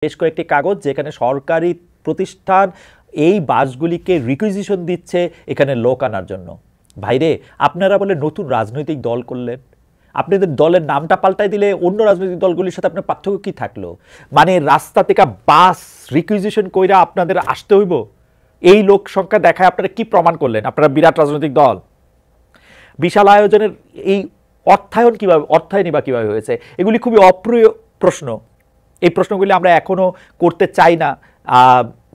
বেশ কয়েকটি কাগজ যেখানে সরকারি প্রতিষ্ঠান এই বাসগুলিকে রিকুইজিশন দিচ্ছে এখানে লোক আনার জন্য। ভাইরে, আপনারা বলে নতুন রাজনৈতিক দল করলেন, আপনাদের দলের নামটা পাল্টাই দিলে অন্য রাজনৈতিক দলগুলির সাথে আপনার পার্থক্য কি থাকলো? মানে রাস্তা থেকে বাস রিকুইজিশন কইরা আপনাদের আসতে হইব? এই লোক সংখ্যা দেখায় আপনারা কি প্রমাণ করলেন? আপনারা বিরাট রাজনৈতিক দল। বিশাল আয়োজনের এই অর্থায়নই বা কিভাবে হয়েছে? এগুলি খুবই অপ্রিয় প্রশ্ন। এই প্রশ্নগুলি আমরা এখনো করতে চাই না,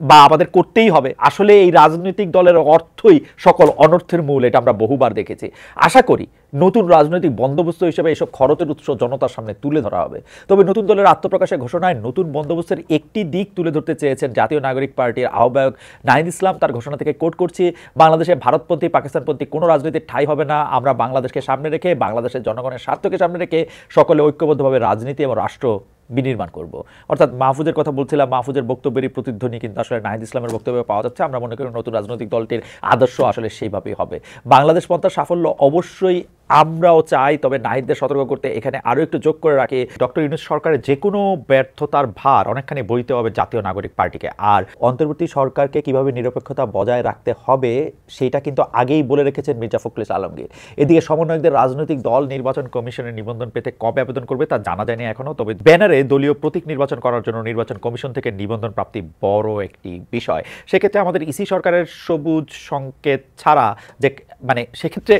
বা আমাদের করতেই হবে। আসলে এই রাজনৈতিক দলের অর্থই সকল অনর্থের মূল, এটা আমরা বহুবার দেখেছি। আশা করি নতুন রাজনৈতিক বন্দোবস্ত হিসেবে এসব খরচের উৎস জনতার সামনে তুলে ধরা হবে। তবে নতুন দলের আত্মপ্রকাশের ঘোষণায় নতুন বন্দোবস্তের একটি দিক তুলে ধরতে চেয়েছেন জাতীয় নাগরিক পার্টির আহ্বায়ক নাহিদ ইসলাম। তার ঘোষণা থেকে কোট করছি, বাংলাদেশে ভারতপন্থী পাকিস্তানপন্থী কোনো রাজনীতির ঠাঁই হবে না। আমরা বাংলাদেশকে সামনে রেখে, বাংলাদেশের জনগণের স্বার্থকে সামনে রেখে সকলে ঐক্যবদ্ধভাবে রাজনীতি এবং রাষ্ট্র বিনির্মাণ করব। অর্থাৎ মাহফুজের কথা বলছিলাম, মাহফুজের বক্তব্যেরই প্রতিধ্বনি কিন্তু আসলে নাহিদ ইসলামের বক্তব্যে পাওয়া যাচ্ছে। আমরা মনে করি নতুন রাজনৈতিক দলটির আদর্শ আসলে সেইভাবেই হবে। বাংলাদেশ পন্থার সাফল্য অবশ্যই আমরাও চাই, তবে নাহিদদের সতর্ক করতে এখানে আরও একটু যোগ করে রাখি, ডক্টর ইউনূস সরকারের যে কোনো ব্যর্থতার ভার অনেকখানি বইতে হবে জাতীয় নাগরিক পার্টিকে। আর অন্তর্বর্তী সরকারকে কিভাবে নিরপেক্ষতা বজায় রাখতে হবে সেটা কিন্তু আগেই বলে রেখেছেন মির্জা ফখরুল ইসলাম আলমগীর। এদিকে সমন্বয়কদের রাজনৈতিক দল নির্বাচন কমিশনের নিবন্ধন পেতে কবে আবেদন করবে তা জানা যায়নি এখনও। তবে ব্যানারে দলীয় প্রতীক নির্বাচন করার জন্য নির্বাচন কমিশন থেকে নিবন্ধন প্রাপ্তি বড় একটি বিষয়। সেক্ষেত্রে আমাদের ইসি সরকারের সবুজ সংকেত ছাড়া যে, মানে সেক্ষেত্রে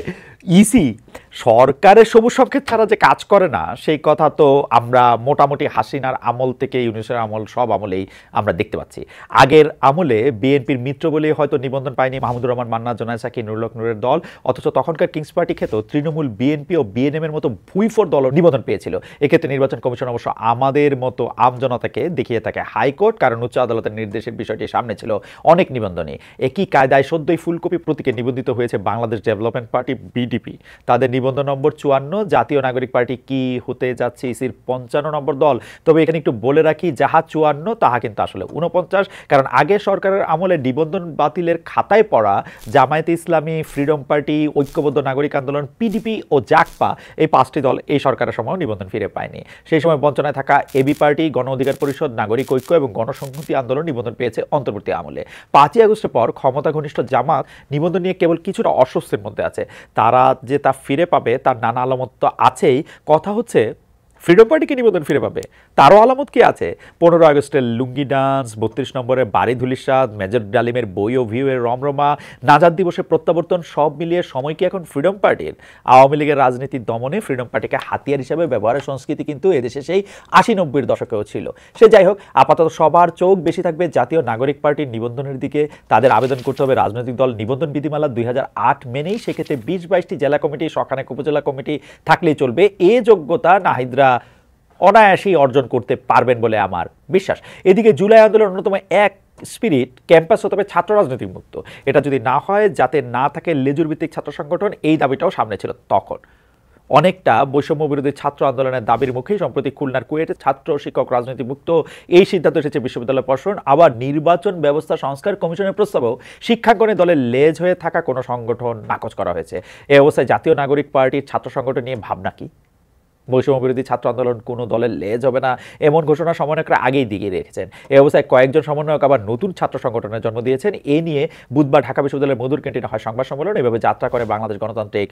ইসি সরকারের সবুজ সংকেত ছাড়া যে কাজ করে না সেই কথা তো আমরা মোটামুটি হাসিনার আমল থেকে ইউনূসের আমল সব আমলেই আমরা দেখতে পাচ্ছি। আগের আমলে বিএনপির মিত্র বলেই হয়তো নিবন্ধন পায়নি মাহমুদুর রহমান মান্না, জোনায়েদ সাকি, নুরুল হক নূরের দল, অথচ তখনকার কিংস পার্টি খেত তৃণমূল, বিএনপি ও বিএনএম এর মতো ভুইফোর দল নিবন্ধন পেয়েছিল। এক্ষেত্রে নির্বাচন কমিশন অবশ্য আমাদের মতো আমজনতাকে দেখিয়ে থাকে হাইকোর্ট, কারণ উচ্চ আদালতের নির্দেশের বিষয়টি সামনে ছিল অনেক নিবন্ধনে। একই কায়দায় সদ্যই ফুলকপি প্রতীকে নিবন্ধিত হয়েছে বাংলাদেশ ডেভেলপমেন্ট পার্টি বিডিপি। তাদের নিবন্ধন নম্বর 54। জাতীয় নাগরিক পার্টি কি হতে যাচ্ছে ইসির 55 নম্বর দল। তবে এখানে একটু বলে রাখি, যাহা 54 তাহা কিন্তু আসলে 49, কারণ আগে সরকারের আমলে নিবন্ধন বাতিলের খাতায় পড়া জামায়াতে ইসলামী, ফ্রিডম পার্টি, ঐক্যবদ্ধ নাগরিক আন্দোলন, পিডিপি ও জাকপা, এই 5টি দল এই সরকারের সময় নিবন্ধন ফিরে পায়নি। সেই সময় বঞ্চনায় থাকা এবি পার্টি, গণ অধিকার পরিষদ, নাগরিক ঐক্য এবং গণসংহতি আন্দোলন নিবন্ধন পেয়েছে অন্তর্বর্তী আমলে। 5ই আগস্টের পর ক্ষমতা ঘনিষ্ঠ জামাত নিবন্ধন নিয়ে কেবল কিছুটা অস্বস্তির মধ্যে আছে। তারা যে তা ফিরে পাবে তার নানা আলামত তো আছেই। কথা হচ্ছে ফ্রিডম পার্টিকে নিবন্ধন ফিরে পাবে, তারও আলামত কি আছে? 15 আগস্টের লুঙ্গি ডান্স, 32 নম্বরের বাড়ি ধুলিসাদ, মেজর ডালিমের বই ও ভিউয়ের রমরমা, নাজাদ দিবসের প্রত্যাবর্তন, সব মিলিয়ে সময় কি এখন ফ্রিডম পার্টির? আওয়ামী লীগের রাজনীতির দমনে ফ্রিডম পার্টিকে হাতিয়ার হিসেবে ব্যবহারের সংস্কৃতি কিন্তু এদেশে সেই 80-90-এর দশকেও ছিল। সে যাই হোক, আপাতত সবার চোখ বেশি থাকবে জাতীয় নাগরিক পার্টির নিবন্ধনের দিকে। তাদের আবেদন করতে হবে রাজনৈতিক দল নিবন্ধন বিধিমালা 2008 মেনেই। সেক্ষেত্রে 20-22টি জেলা কমিটি, শখানেক উপজেলা কমিটি থাকলেই চলবে। এ যোগ্যতা নাহিদরা অনায়াসেই অর্জন করতে পারবেন বলে আমার বিশ্বাস। এদিকে জুলাই আন্দোলনের অন্যতম এক স্পিরিট ক্যাম্পাস হতে হবে ছাত্র রাজনৈতিক মুক্ত। এটা যদি না হয়, যাতে না থাকে লেজুর ভিত্তিক ছাত্র সংগঠন, এই দাবিটাও সামনে ছিল তখন। অনেকটা বৈষম্য বিরোধী ছাত্র আন্দোলনের দাবির মুখেই সম্প্রতি খুলনার কুয়েটে ছাত্র শিক্ষক রাজনীতি মুক্ত এই সিদ্ধান্ত এসেছে বিশ্ববিদ্যালয় প্রশাসন। আবার নির্বাচন ব্যবস্থা সংস্কার কমিশনের প্রস্তাবেও শিক্ষাঙ্গনে দলের লেজ হয়ে থাকা কোনো সংগঠন নাকচ করা হয়েছে। এই অবস্থায় জাতীয় নাগরিক পার্টির ছাত্র সংগঠন নিয়ে ভাবনা কি? বৈষম্য বিরোধী ছাত্র আন্দোলন কোনো দলের লেজ হবে না, এমন ঘোষণা সমন্বয়করা আগেই দিয়ে রেখেছেন। এই অবস্থায় কয়েকজন সমন্বয়ক আবার নতুন ছাত্র সংগঠনের জন্ম দিয়েছেন। এ নিয়ে বুধবার ঢাকা বিশ্ববিদ্যালয়ের মধুর ক্যান্টিনে হয় সংবাদ সম্মেলন। এভাবে যাত্রা করে বাংলাদেশ গণতান্ত্রিক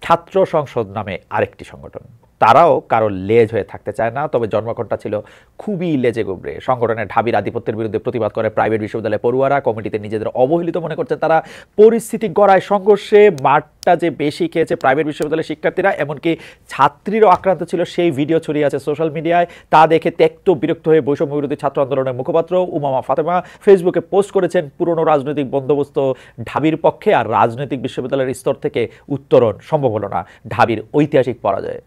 ছাত্র সংসদ নামে আরেকটি সংগঠন। তারাও কারো লেজ হয়ে থাকতে চায় না, তবে জন্মঘণ্টা ছিল খুবই লেজে গোবরে। সংগঠনের ঢাবির আধিপত্যের বিরুদ্ধে প্রতিবাদ করে প্রাইভেট বিশ্ববিদ্যালয়ের পড়ুয়ারা। কমিটিতে নিজেদের অবহেলিত মনে করছেন তারা। পরিস্থিতি গড়ায় সংঘর্ষে, মাঠটা যে বেশি খেয়েছে প্রাইভেট বিশ্ববিদ্যালয়ের শিক্ষার্থীরা, এমনকি ছাত্রীরও আক্রান্ত ছিল, সেই ভিডিও ছড়িয়ে আছে সোশ্যাল মিডিয়ায়। তা দেখে ত্যক্ত বিরক্ত হয়ে বৈষম্য বিরোধী ছাত্র আন্দোলনের মুখপাত্র উমামা ফাতেমা ফেসবুকে পোস্ট করেছেন পুরনো রাজনৈতিক বন্দোবস্ত ঢাবির পক্ষে, আর রাজনৈতিক বিশ্ববিদ্যালয়ের স্তর থেকে উত্তরণ সম্ভব হলো না ঢাবির ঐতিহাসিক পরাজয়।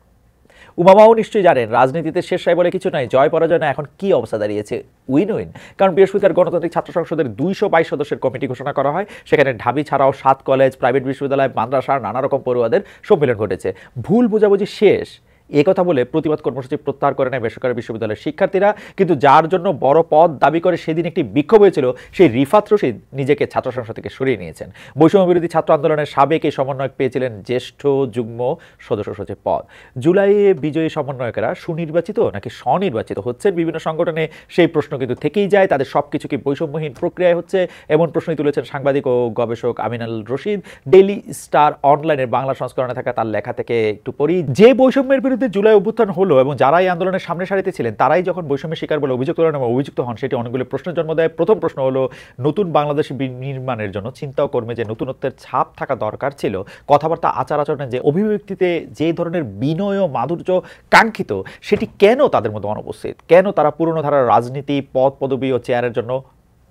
উমামাও নিশ্চয়ই জানেন রাজনীতিতে শেষ হয় বলে কিছু নাই, জয় পরাজয় না, এখন কি অবস্থা দাঁড়িয়েছে? Win win. কারণ বৃহস্পতিবার গণতান্ত্রিক ছাত্র সংসদের 222 সদস্যের কমিটি ঘোষণা করা হয়। সেখানে ঢাবি ছাড়াও 7 কলেজ, প্রাইভেট বিশ্ববিদ্যালয়, মাদ্রাসার নানা রকম পড়ুয়াদের সম্মেলন ঘটেছে। ভুল বোঝাবুঝি শেষ, এ কথা বলে প্রতিবাদ কর্মসূচি প্রত্যাহার করে নেয় বেসরকারি বিশ্ববিদ্যালয়ের শিক্ষার্থীরা। কিন্তু যার জন্য বড় পদ দাবি করে সেদিন একটি বিক্ষোভ হয়েছিল, সেই রিফাত রশিদ নিজেকে ছাত্র সংসদ থেকে সরিয়ে নিয়েছেন। বৈষম্য বিরোধী ছাত্র আন্দোলনের সাবেক এই সমন্বয়ক পেয়েছিলেন জ্যেষ্ঠ যুগ্ম সদস্য সচিব পদ। জুলাইয়ে বিজয়ী সমন্বয়কেরা সুনির্বাচিত নাকি স্বনির্বাচিত হচ্ছেন বিভিন্ন সংগঠনে, সেই প্রশ্ন কিন্তু থেকেই যায়। তাদের সবকিছু কি বৈষম্যহীন প্রক্রিয়ায় হচ্ছে, এমন প্রশ্নই তুলেছেন সাংবাদিক ও গবেষক আমিনুল রশিদ। ডেইলি স্টার অনলাইনের বাংলা সংস্করণে থাকা তার লেখা থেকে একটু পড়ি। যে বৈষম্যের বিরুদ্ধে জুলাই অভ্যুত্থান হলো এবং যারা এই আন্দোলনের সামনে সারিতে ছিলেন তারাই যখন বৈষম্যের শিকার বলে অভিযুক্ত হলেন এবং অভিযুক্ত হন, সেটি অনেকগুলো প্রশ্নের জন্ম দেয়। প্রথম প্রশ্ন হলো, নতুন বাংলাদেশ নির্মাণের জন্য চিন্তা ও কর্মে যে নতুনত্বের ছাপ থাকা দরকার ছিল, কথাবার্তা আচার আচরণে যে অভিব্যক্তিতে যে ধরনের বিনয় ও মাধুর্য কাঙ্ক্ষিত, সেটি কেন তাদের মধ্যে অনুপস্থিত? কেন তারা পুরনো ধারার রাজনীতি, পদ পদবি ও চেয়ারের জন্য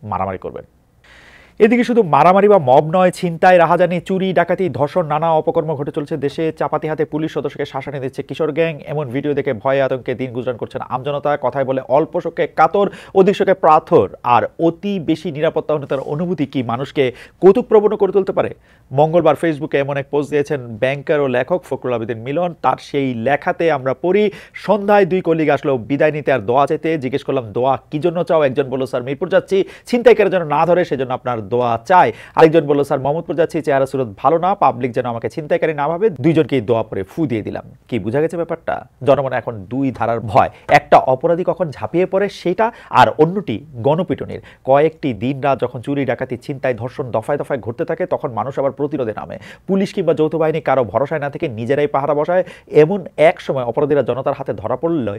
মারামারি করবেন? এদিকে শুধু মারামারি বা মব নয়, ছিনতাই, রাহাজানি, চুরি, ডাকাতি, ধর্ষণ, নানা অপকর্ম ঘটে চলছে দেশে। চাপাতি হাতে পুলিশ সদস্যকে শাসানি দিচ্ছে কিশোর গ্যাং। এমন ভিডিও দেখে ভয়ে আতঙ্কে দিন গুজরান করছেন আমজনতা। কথায় বলে অল্প শোকে কাতর, অধিক শোকে প্রাথর। আর অতি বেশি নিরাপত্তাহীনতার অনুভূতি কি মানুষকে কৌতুকপ্রবণ করে তুলতে পারে? মঙ্গলবার ফেসবুকে এমন এক পোস্ট দিয়েছেন ব্যাংকার ও লেখক ফখরুল আবেদিন মিলন। তার সেই লেখাতে আমরা পড়ি, সন্ধ্যায় দুই কলিগ আসলো বিদায় নিতে আর দোয়া চাইতে। জিজ্ঞেস করলাম, দোয়া কি জন্য চাও? একজন বলল, স্যার মিরপুর যাচ্ছি, ছিনতাইকারীরা যেন না ধরে সেজন্য আপনার দোয়া চাই। আরেকজন বলল, স্যার মোহাম্মদপুর যাচ্ছি, চেহারা সুরত ভালো না, পাবলিক যেন আমাকে ছিনতাইকারী না ভাবে। দুইজনকেই দোয়া পরে ফু দিয়ে দিলাম। কি বুঝা গেছে ব্যাপারটা? জনমনে এখন দুই ধারার ভয়। একটা অপরাধী কখন ঝাঁপিয়ে পড়ে সেটা, আর অন্যটি গণপিটুনির। কয়েকটি দিন রাত যখন চুরি, ডাকাতি, ছিনতাই, ধর্ষণ দফায় দফায় ঘটতে থাকে, তখন মানুষ আবার প্রতিরোধে নামে। পুলিশ কিংবা যৌথ বাহিনী কারো ভরসায় না থেকে নিজেরাই পাহারা বসায়। এমন এক সময় অপরাধীরা জনতার হাতে ধরা পড়লে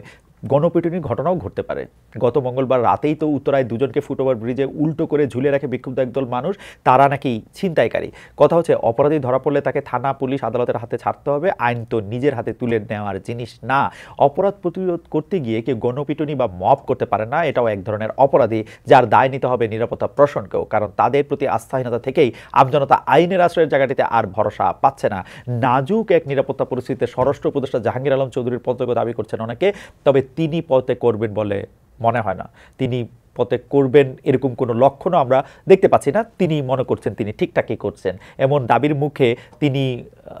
গণপিটুনির ঘটনাও ঘটতে পারে। গত মঙ্গলবার রাতেই তো উত্তরায় দুজনকে ফুটওভার ব্রিজে উল্টো করে ঝুলে রাখে বিক্ষুব্ধ একদল মানুষ। তারা নাকি ছিনতাইকারী। কথা হচ্ছে, অপরাধী ধরা পড়লে তাকে থানা, পুলিশ, আদালতের হাতে ছাড়তে হবে। আইন তো নিজের হাতে তুলে নেওয়ার জিনিস না। অপরাধ প্রতিরোধ করতে গিয়ে কেউ গণপিটুনি বা মব করতে পারে না, এটাও এক ধরনের অপরাধী, যার দায় নিতে হবে নিরাপত্তা প্রশাসনকেও। কারণ তাদের প্রতি আস্থাহীনতা থেকেই আমজনতা আইনের আশ্রয়ের জায়গাটিতে আর ভরসা পাচ্ছে না। নাজুক এক নিরাপত্তা পরিস্থিতিতে স্বরাষ্ট্র উপদেষ্টা জাহাঙ্গীর আলম চৌধুরীর পদত্যাগ দাবি করছেন অনেকে, তবে তিনি পদত্যাগ করবেন বলে মনে হয় না। তিনি পদত্যাগ করবেন এরকম কোনো লক্ষণও আমরা দেখতে পাচ্ছি না। তিনি মনে করছেন তিনি ঠিকঠাকই করছেন, এমন দাবির মুখে তিনি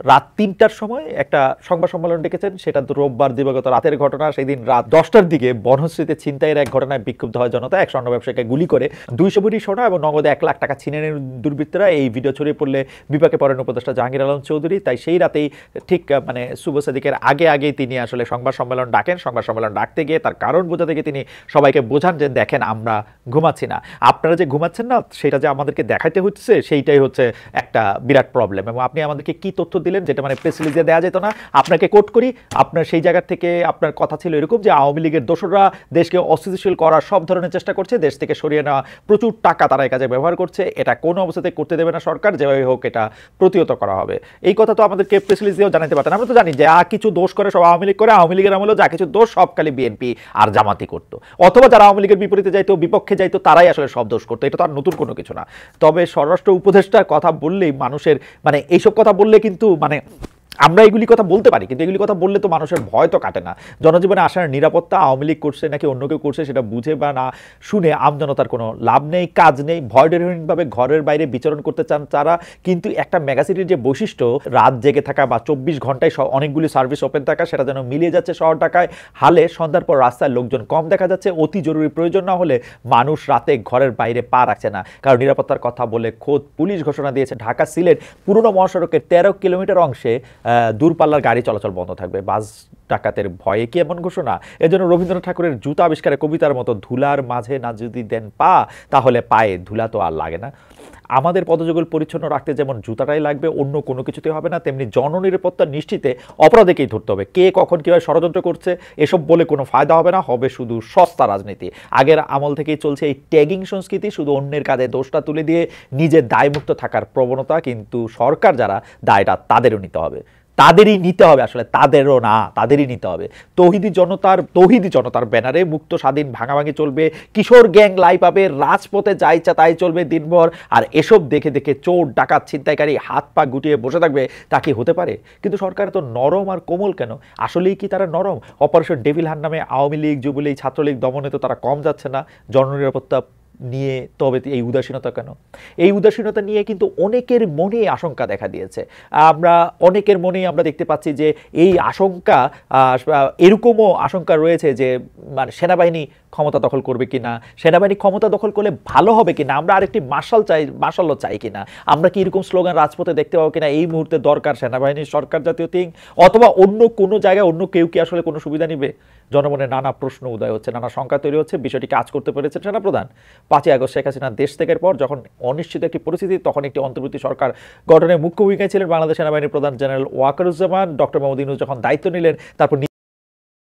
রাত ৩টার সময় একটা সংবাদ সম্মেলন ডেকেছেন। সেটা রোববার দিবাগত রাতের ঘটনা। সেই দিন রাত 10টার দিকে বনশ্রীতে ছিনতাইয়ের এক ঘটনায় বিক্ষুব্ধ হয় জনতা। এক স্বর্ণ ব্যবসায়ীকে গুলি করে 200 ভরি সোনা এবং নগদে 1 লাখ টাকা ছিনে নেন দুর্বৃত্তরা। এই ভিডিও ছড়িয়ে পড়লে বিপাকে পড়েন উপদেষ্টা জাহাঙ্গীর আলম চৌধুরী। তাই সেই রাতেই ঠিক শুভ সাদিকের আগেই তিনি আসলে সংবাদ সম্মেলন ডাকেন। সংবাদ সম্মেলন ডাকতে গিয়ে তার কারণ বোঝাতে গিয়ে তিনি সবাইকে বোঝান যে দেখেন, আমরা ঘুমাচ্ছি না, আপনারা যে ঘুমাচ্ছেন না সেটা যে আমাদেরকে দেখাইতে হচ্ছে, সেইটাই হচ্ছে একটা বিরাট প্রবলেম। এবং আপনি আমাদেরকে কি তথ্য দিলেন যেটা প্রেস রিলিজে দেওয়া যেত না? আপনাকে কোট করি, আপনার সেই জায়গা থেকে আপনার কথা ছিল এরকম যে আওয়ামী লীগের দোসররা দেশকে অস্থিতিশীল করার সব ধরনের চেষ্টা করছে, দেশ থেকে সরিয়ে নেওয়া প্রচুর টাকা তারা এই কাজে ব্যবহার করছে, এটা কোনো অবস্থাতে করতে দেবে না সরকার, যেভাবে হোক এটা প্রতিহত করা হবে। এই কথা তো আমাদেরকে প্রেস রিলিজ দিয়েও জানাতে পারতেন। আমরা তো জানি যে কিছু দোষ করে সব আওয়ামী লীগ করে, আওয়ামী লীগের আমলে যা কিছু দোষ সব খালি বিএনপি আর জামাতি করতো, অথবা যারা আওয়ামী লীগের বিপরীতে যাইতো, বিপক্ষে যাইতো, তারাই আসলে সব দোষ করতো। এটা তো আর নতুন কোনো কিছু না। তবে স্বরাষ্ট্র উপদেষ্টার কথা বললেই মানুষের এইসব কথা বললে কিন্তু আমরা এগুলি কথা বলতে পারি, কিন্তু এগুলি কথা বললে তো মানুষের ভয় তো কাটে না। জনজীবনে আসার নিরাপত্তা আওয়ামী লীগ করছে নাকি অন্য কেউ করছে সেটা বুঝে বা না শুনে আমজনতার কোনো লাভ নেই, কাজ নেই। ভয়ডরহীনভাবে ঘরের বাইরে বিচরণ করতে চান তারা। কিন্তু একটা মেগাসিটির যে বৈশিষ্ট্য, রাত জেগে থাকা বা 24 ঘন্টায় অনেকগুলি সার্ভিস ওপেন থাকা, সেটা যেন মিলিয়ে যাচ্ছে শহর ঢাকায়। হালে সন্ধ্যার পর রাস্তায় লোকজন কম দেখা যাচ্ছে। অতি জরুরি প্রয়োজন না হলে মানুষ রাতে ঘরের বাইরে পা রাখছে না। কারণ নিরাপত্তার কথা বলে খোদ পুলিশ ঘোষণা দিয়েছে ঢাকা সিলেট পুরনো মহাসড়কের 13 কিলোমিটার অংশে দূরপাল্লার গাড়ি চলাচল বন্ধ থাকবে। বাস ডাকাতের ভয়ে কি এমন ঘোষণা? এজন্য রবীন্দ্রনাথ ঠাকুরের জুতা আবিষ্কারে কবিতার মতো ধুলার মাঝে না যদি দেন পা, তাহলে পায়ে ধুলা তো আর লাগে না। আমাদের পদযুগল পরিচ্ছন্ন রাখতে যেমন জুতাটাই লাগবে, অন্য কোনো কিছুতে হবে না, তেমনি জননিরাপত্তা নিশ্চিতে অপরাধীকেই ধরতে হবে। কে কখন কীভাবে ষড়যন্ত্র করছে এসব বলে কোনো ফায়দা হবে না, হবে শুধু সস্তা রাজনীতি। আগের আমল থেকেই চলছে এই ট্যাগিং সংস্কৃতি, শুধু অন্যের কাঁধে দোষটা তুলে দিয়ে নিজের দায়মুক্ত থাকার প্রবণতা। কিন্তু সরকার যারা, দায়টা তাদেরও নিতে হবে, তাদেরই নিতে হবে, আসলে তাদেরও না, তাদেরই নিতে হবে। তৌহিদি জনতার ব্যানারে মুক্ত স্বাধীন ভাঙাভাঙি চলবে, কিশোর গ্যাং লাই পাবে, রাজপথে যা ইচ্ছা তাই চলবে দিনভর। আর এসব দেখে দেখে চোর, ডাকাত, ছিনতাইকারী হাত পা গুটিয়ে বসে থাকবে, তা কি হতে পারে? কিন্তু সরকার তো নরম আর কোমল কেন? আসলেই কি তারা নরম? অপারেশন ডেভিল হান্ট নামে আওয়ামী লীগ, যুবলীগ, ছাত্রলীগ দমনে তো তারা কম যাচ্ছে না। জননিরাপত্তা নিয়ে তবে এই উদাসীনতা কেন? এই উদাসীনতা নিয়ে কিন্তু অনেকের মনে আশঙ্কা দেখা দিয়েছে। আমরা অনেকের মনেই আমরা দেখতে পাচ্ছি যে এই আশঙ্কা, এরকমও আশঙ্কা রয়েছে যে মানে সেনাবাহিনী ক্ষমতা দখল করবে কিনা, সেনাবাহিনী ক্ষমতা দখল করলে ভালো হবে কিনা, আমরা আরেকটি মার্শালও চাই কিনা, আমরা কি এরকম স্লোগান রাজপথে দেখতে পাবো কিনা, এই মুহূর্তে দরকার সেনাবাহিনীর সরকার জাতীয় থিং, অথবা অন্য কোনো জায়গায় অন্য কেউ কি আসলে কোনো সুবিধা নিবে? জনমনে নানা প্রশ্ন উদয় হচ্ছে, নানা শঙ্কা তৈরি হচ্ছে। বিষয়টি কাজ করতে পেরেছেন সেনাপ্রধান। 5ই আগস্ট শেখ হাসিনা দেশ ত্যাগের পর যখন অনিশ্চিত একটি পরিস্থিতি, তখন একটি অন্তর্বর্তী সরকার গঠনের মুখ্য ভূমিকায় ছিলেন বাংলাদেশ সেনাবাহিনীর প্রধান জেনারেল ওয়াকারুজ্জামান। ডক্টর মোহাম্মদ ইউনূস যখন দায়িত্ব নিলেন, তারপর